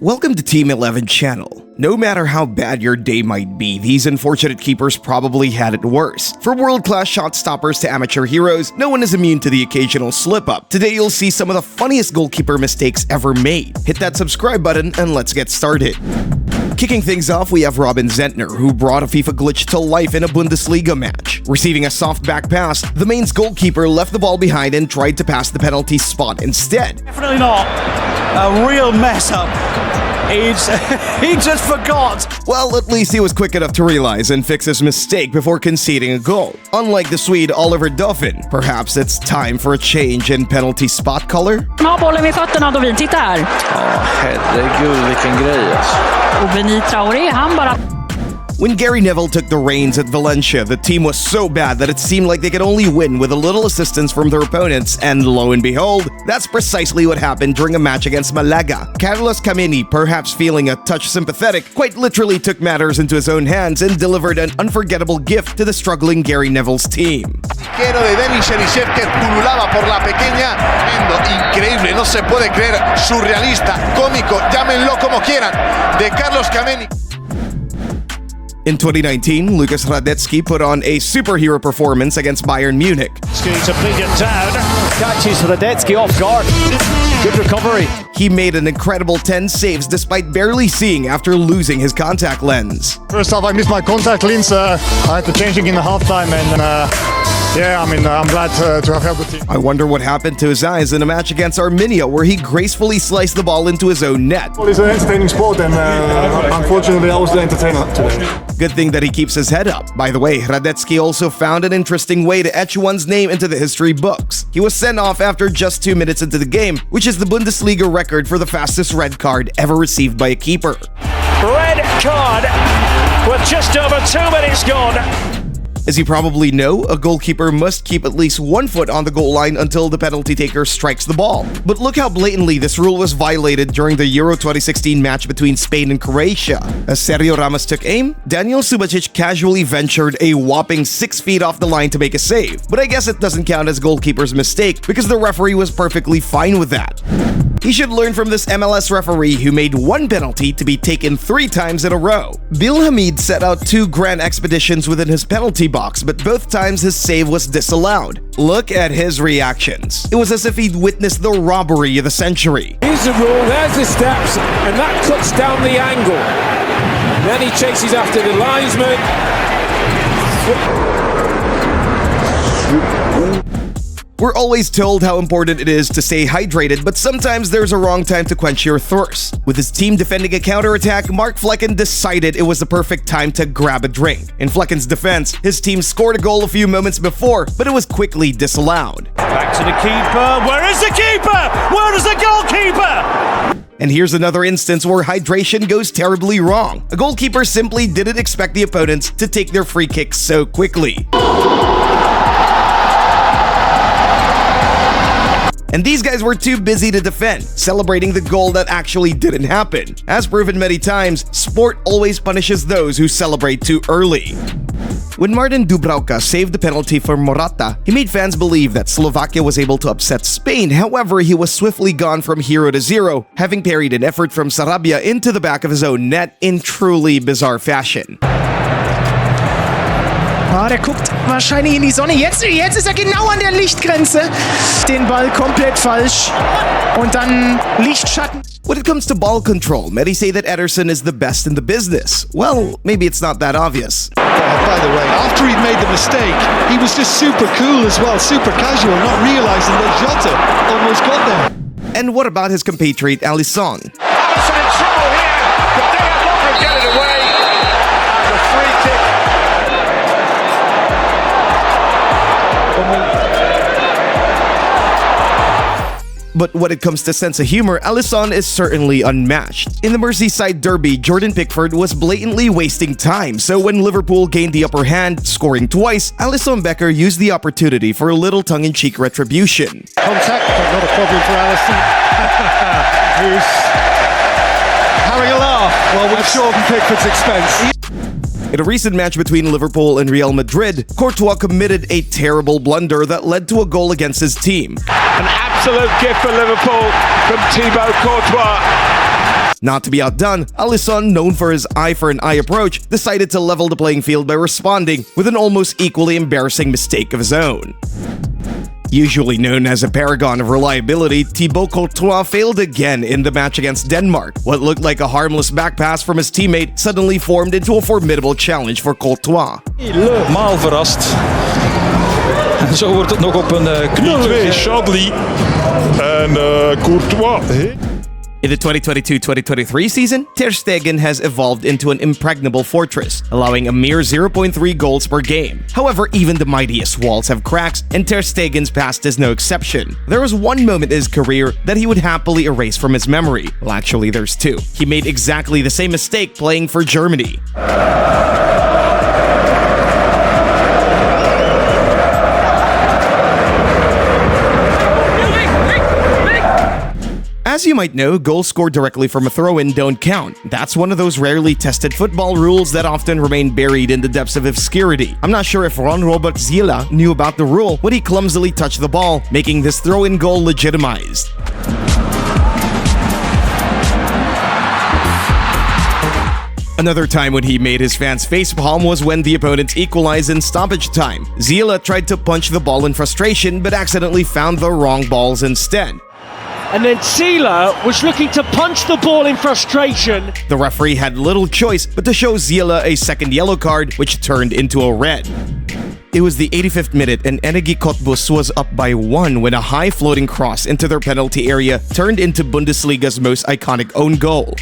Welcome to Team 11 channel. No matter how bad your day might be, these unfortunate keepers probably had it worse. From world-class shot stoppers to amateur heroes, no one is immune to the occasional slip-up. Today you'll see some of the funniest goalkeeper mistakes ever made. Hit that subscribe button and let's get started. Kicking things off, we have Robin Zentner, who brought a FIFA glitch to life in a Bundesliga match. Receiving a soft back pass, the main's goalkeeper left the ball behind and tried to pass the penalty spot instead. Definitely not a real mess up. He just forgot. Well, at least he was quick enough to realize and fix his mistake before conceding a goal. Unlike the Swede Oliver Duffin, perhaps it's time for a change in penalty spot color? Har bollen vid fötterna då vi tittar. Ja, herregud vilken grej alltså. Och Benit Traoré, han bara... When Gary Neville took the reins at Valencia, the team was so bad that it seemed like they could only win with a little assistance from their opponents, and lo and behold, that's precisely what happened during a match against Malaga. Carlos Kameni, perhaps feeling a touch sympathetic, quite literally took matters into his own hands and delivered an unforgettable gift to the struggling Gary Neville's team. De Denis Cherisev que pululaba por la pequeña, increíble, no se puede creer, surrealista, cómico, llámenlo como quieran, de Carlos Kameni. In 2019, Lukas Hradecky put on a superhero performance against Bayern Munich. To bring it down. Catches Hradecky off guard. Good recovery. He made an incredible 10 saves despite barely seeing after losing his contact lens. First off, I missed my contact lens. I had to change it in the halftime, and I'm glad to have helped the team. I wonder what happened to his eyes in a match against Arminia where he gracefully sliced the ball into his own net. Well, it's an entertaining sport, and unfortunately I was the entertainer today. Good thing that he keeps his head up. By the way, Hradecky also found an interesting way to etch one's name into the history books. He was sent off after just 2 minutes into the game, which is the Bundesliga record for the fastest red card ever received by a keeper. Red card with just over 2 minutes gone. As you probably know, a goalkeeper must keep at least 1 foot on the goal line until the penalty taker strikes the ball. But look how blatantly this rule was violated during the Euro 2016 match between Spain and Croatia. As Sergio Ramos took aim, Daniel Subasic casually ventured a whopping 6 feet off the line to make a save. But I guess it doesn't count as goalkeeper's mistake because the referee was perfectly fine with that. He should learn from this MLS referee who made 1 penalty to be taken 3 times in a row. Bill Hamid set out 2 grand expeditions within his penalty box, but both times his save was disallowed. Look at his reactions. It was as if he'd witnessed the robbery of the century. Here's the rule, there's the steps, and that cuts down the angle. Then he chases after the linesman. We're always told how important it is to stay hydrated, but sometimes there's a wrong time to quench your thirst. With his team defending a counterattack, Mark Flecken decided it was the perfect time to grab a drink. In Flecken's defense, his team scored a goal a few moments before, but it was quickly disallowed. Back to the keeper. Where is the keeper? Where is the goalkeeper? And here's another instance where hydration goes terribly wrong. A goalkeeper simply didn't expect the opponents to take their free kick so quickly. And these guys were too busy to defend, celebrating the goal that actually didn't happen. As proven many times, sport always punishes those who celebrate too early. When Martin Dubravka saved the penalty for Morata, he made fans believe that Slovakia was able to upset Spain. However, he was swiftly gone from hero to zero, having parried an effort from Sarabia into the back of his own net in truly bizarre fashion. Der guckt wahrscheinlich in die Sonne. Jetzt ist er genau an der Lichtgrenze. Den Ball komplett falsch. Und dann Lichtschatten. When it comes to ball control, many say that Ederson is the best in the business. Well, maybe it's not that obvious. By the way, after he'd made the mistake, he was just super cool as well, super casual, not realizing that Jota almost got there. And what about his compatriot Alisson? Alisson in trouble here, but they are not going to get it away. And the free kick. But when it comes to sense of humor, Alisson is certainly unmatched. In the Merseyside derby, Jordan Pickford was blatantly wasting time, so when Liverpool gained the upper hand, scoring twice, Alisson Becker used the opportunity for a little tongue-in-cheek retribution. Contact, but not a problem for Alisson. Who's having a laugh, well, with Jordan Pickford's expense. In a recent match between Liverpool and Real Madrid, Courtois committed a terrible blunder that led to a goal against his team. An absolute gift for Liverpool from Thibaut Courtois. Not to be outdone, Alisson, known for his eye-for-an-eye approach, decided to level the playing field by responding with an almost equally embarrassing mistake of his own. Usually known as a paragon of reliability, Thibaut Courtois failed again in the match against Denmark. What looked like a harmless back pass from his teammate suddenly formed into a formidable challenge for Courtois. Helemaal verrast. En zo wordt het nog op een knullige Chadli en Courtois. In the 2022-2023 season, Ter Stegen has evolved into an impregnable fortress, allowing a mere 0.3 goals per game. However, even the mightiest walls have cracks, and Ter Stegen's past is no exception. There was one moment in his career that he would happily erase from his memory. Well, actually, there's two. He made exactly the same mistake playing for Germany. As you might know, goals scored directly from a throw-in don't count. That's one of those rarely tested football rules that often remain buried in the depths of obscurity. I'm not sure if Ron-Robert Zila knew about the rule when he clumsily touched the ball, making this throw-in goal legitimized. Another time when he made his fans facepalm was when the opponents equalized in stoppage time. Zila tried to punch the ball in frustration but accidentally found the wrong balls instead. And then Zila was looking to punch the ball in frustration. The referee had little choice but to show Zila a second yellow card, which turned into a red. It was the 85th minute and Energie Cottbus was up by 1 when a high floating cross into their penalty area turned into Bundesliga's most iconic own goal.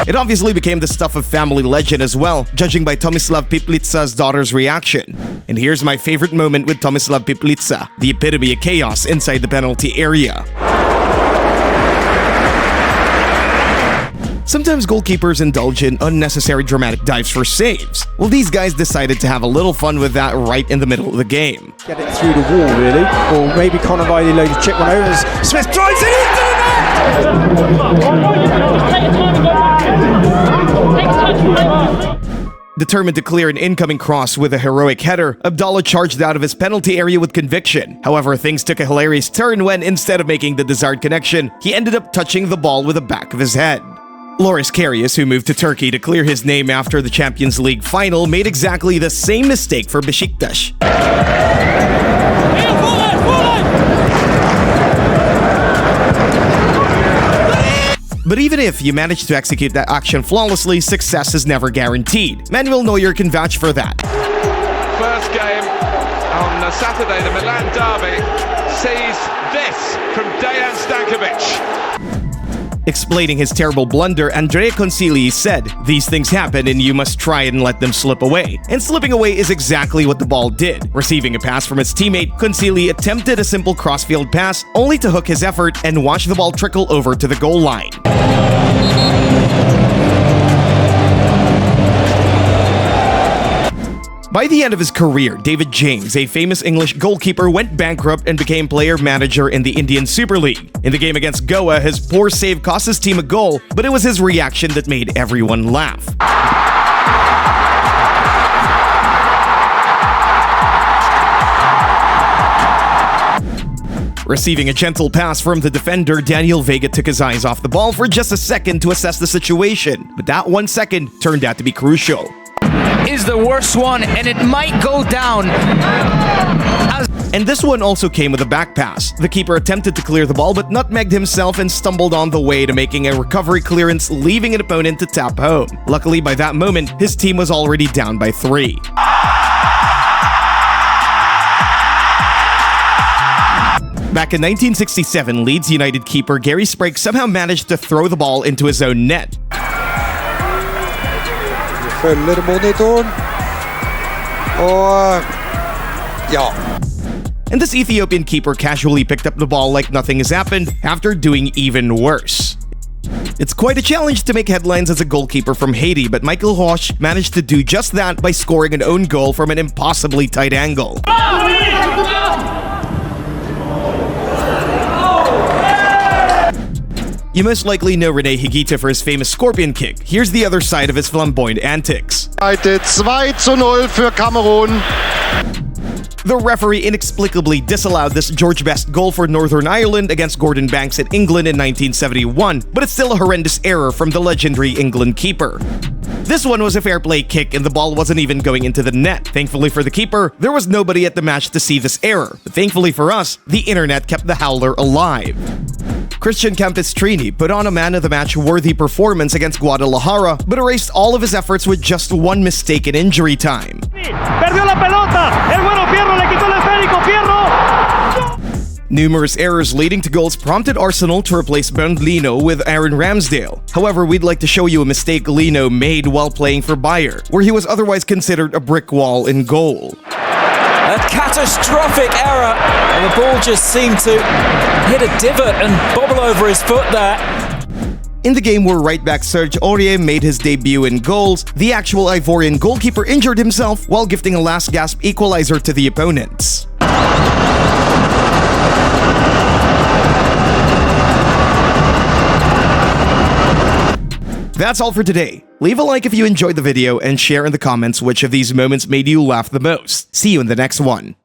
It obviously became the stuff of family legend as well, judging by Tomislav Piplitsa's daughter's reaction. And here's my favorite moment with Tomislav Piplitsa, the epitome of chaos inside the penalty area. Sometimes goalkeepers indulge in unnecessary dramatic dives for saves. Well, these guys decided to have a little fun with that right in the middle of the game. Get it through the wall, really. Or maybe Conor Riley loaded chip one over. Smith drives it into the net! Determined to clear an incoming cross with a heroic header, Abdallah charged out of his penalty area with conviction. However, things took a hilarious turn when, instead of making the desired connection, he ended up touching the ball with the back of his head. Loris Karius, who moved to Turkey to clear his name after the Champions League final, made exactly the same mistake for Besiktas. But even if you manage to execute that action flawlessly, success is never guaranteed. Manuel Neuer can vouch for that. First game on Saturday, the Milan derby, sees this from Dejan Stankovic. Explaining his terrible blunder, Andrea Consigli said, "These things happen and you must try and let them slip away." And slipping away is exactly what the ball did. Receiving a pass from his teammate, Consigli attempted a simple crossfield pass, only to hook his effort and watch the ball trickle over to the goal line. By the end of his career, David James, a famous English goalkeeper, went bankrupt and became player-manager in the Indian Super League. In the game against Goa, his poor save cost his team a goal, but it was his reaction that made everyone laugh. Receiving a gentle pass from the defender, Daniel Vega took his eyes off the ball for just a second to assess the situation, but that 1 second turned out to be crucial. Is the worst one, and it might go down. And this one also came with a back pass. The keeper attempted to clear the ball but nutmegged himself and stumbled on the way to making a recovery clearance, leaving an opponent to tap home. Luckily, by that moment, his team was already down by 3. Back in 1967, Leeds United keeper Gary Sprake somehow managed to throw the ball into his own net. And this Ethiopian keeper casually picked up the ball like nothing has happened after doing even worse. It's quite a challenge to make headlines as a goalkeeper from Haiti, but Michael Hosch managed to do just that by scoring an own goal from an impossibly tight angle. You most likely know René Higuita for his famous scorpion kick. Here's the other side of his flamboyant antics. 2:0 für Kamerun. The referee inexplicably disallowed this George Best goal for Northern Ireland against Gordon Banks in England in 1971, but it's still a horrendous error from the legendary England keeper. This one was a fair play kick and the ball wasn't even going into the net. Thankfully for the keeper, there was nobody at the match to see this error. But thankfully for us, the internet kept the howler alive. Christian Campestrini put on a man-of-the-match worthy performance against Guadalajara, but erased all of his efforts with just one mistake in injury time. Perdió la pelota. El bueno Fierro le quitó el esférico. Fierro. Numerous errors leading to goals prompted Arsenal to replace Bernd Leno with Aaron Ramsdale. However, we'd like to show you a mistake Leno made while playing for Bayer, where he was otherwise considered a brick wall in goal. A catastrophic error, and the ball just seemed to hit a divot and bobble over his foot there. In the game where right-back Serge Aurier made his debut in goals, the actual Ivorian goalkeeper injured himself while gifting a last-gasp equalizer to the opponents. That's all for today. Leave a like if you enjoyed the video and share in the comments which of these moments made you laugh the most. See you in the next one.